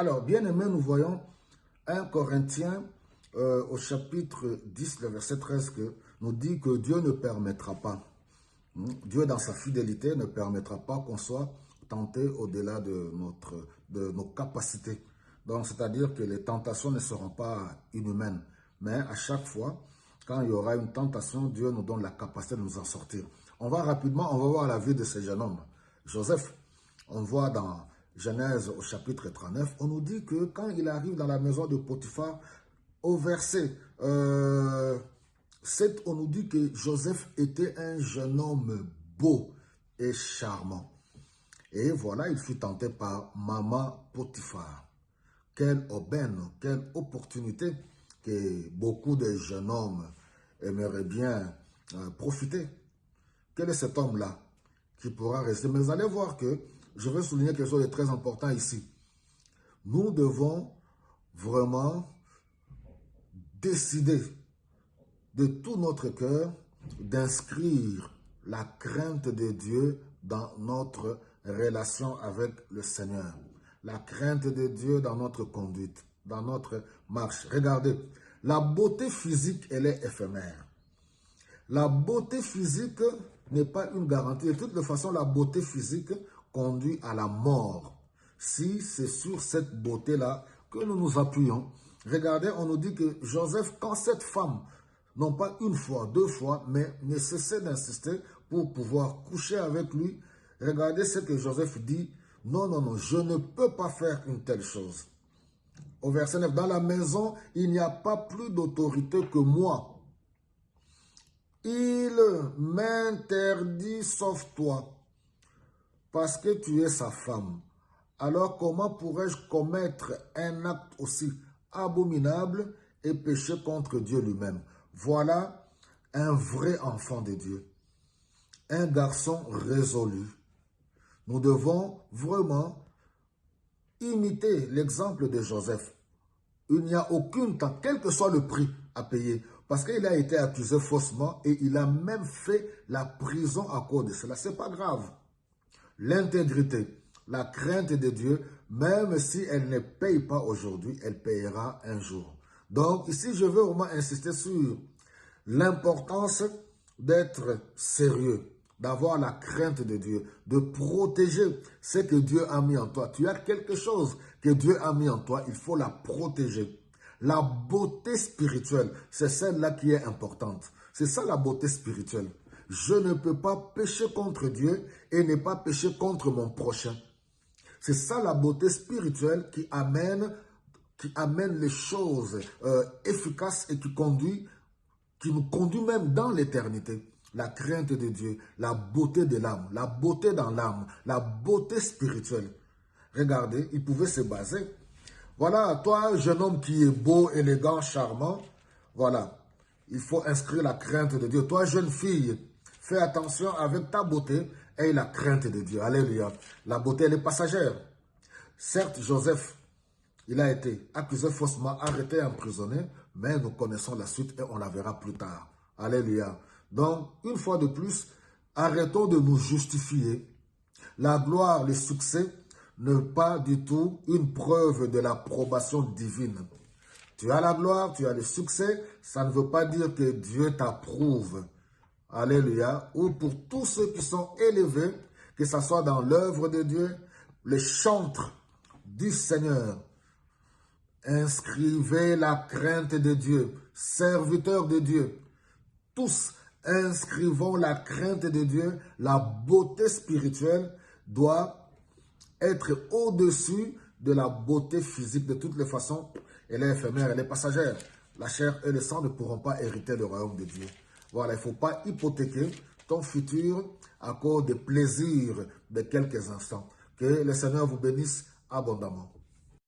Alors, bien aimé, nous voyons 1 Corinthiens au chapitre 10, le verset 13, que nous dit que Dieu ne permettra pas, Dieu dans sa fidélité ne permettra pas qu'on soit tenté au-delà de nos capacités. Donc, c'est-à-dire que les tentations ne seront pas inhumaines, mais à chaque fois, quand il y aura une tentation, Dieu nous donne la capacité de nous en sortir. On va rapidement, on va voir la vie de ce jeune homme, Joseph. On voit dans Genèse au chapitre 39, on nous dit que quand il arrive dans la maison de Potiphar, au verset 7, on nous dit que Joseph était un jeune homme beau et charmant. Et voilà, il fut tenté par maman Potiphar. Quelle aubaine, quelle opportunité que beaucoup de jeunes hommes aimeraient bien profiter. Quel est cet homme-là qui pourra rester? Mais vous allez voir que je vais souligner quelque chose de très important ici. Nous devons vraiment décider de tout notre cœur d'inscrire la crainte de Dieu dans notre relation avec le Seigneur. La crainte de Dieu dans notre conduite, dans notre marche. Regardez, la beauté physique, elle est éphémère. La beauté physique n'est pas une garantie. De toute façon, la beauté physique conduit à la mort. Si c'est sur cette beauté-là que nous nous appuyons. Regardez, on nous dit que Joseph, quand cette femme, non pas une fois, deux fois, mais ne cessait d'insister pour pouvoir coucher avec lui, regardez ce que Joseph dit. Non, non, non, je ne peux pas faire une telle chose. Au verset 9, dans la maison, il n'y a pas plus d'autorité que moi. Il m'interdit sauf toi, parce que tu es sa femme. Alors comment pourrais-je commettre un acte aussi abominable et pécher contre Dieu lui-même? Voilà un vrai enfant de Dieu, un garçon résolu. Nous devons vraiment imiter l'exemple de Joseph. Il n'y a aucune temps, quel que soit le prix à payer, parce qu'il a été accusé faussement et il a même fait la prison à cause de cela. Ce n'est pas grave. L'intégrité, la crainte de Dieu, même si elle ne paye pas aujourd'hui, elle payera un jour. Donc ici, je veux vraiment insister sur l'importance d'être sérieux, d'avoir la crainte de Dieu, de protéger ce que Dieu a mis en toi. Tu as quelque chose que Dieu a mis en toi, il faut la protéger. La beauté spirituelle, c'est celle-là qui est importante. C'est ça la beauté spirituelle. Je ne peux pas pécher contre Dieu et ne pas pécher contre mon prochain. C'est ça la beauté spirituelle qui amène les choses efficaces et qui nous conduit même dans l'éternité. La crainte de Dieu, la beauté de l'âme, la beauté dans l'âme, la beauté spirituelle. Regardez, il pouvait se baser. Voilà, toi, jeune homme qui est beau, élégant, charmant, voilà, il faut inscrire la crainte de Dieu. Toi, jeune fille, fais attention avec ta beauté et la crainte de Dieu. Alléluia. La beauté, elle est passagère. Certes, Joseph, il a été accusé faussement, arrêté, emprisonné, mais nous connaissons la suite et on la verra plus tard. Alléluia. Donc, une fois de plus, arrêtons de nous justifier. La gloire, le succès, n'est pas du tout une preuve de l'approbation divine. Tu as la gloire, tu as le succès, ça ne veut pas dire que Dieu t'approuve. Alléluia. Ou pour tous ceux qui sont élevés, que ce soit dans l'œuvre de Dieu, les chantres du Seigneur. Inscrivez la crainte de Dieu, serviteurs de Dieu. Tous inscrivons la crainte de Dieu, la beauté spirituelle doit être au-dessus de la beauté physique. De toutes les façons, elle est éphémère, elle est passagère. La chair et le sang ne pourront pas hériter le royaume de Dieu. Voilà, il ne faut pas hypothéquer ton futur à cause des plaisirs de quelques instants. Que le Seigneur vous bénisse abondamment.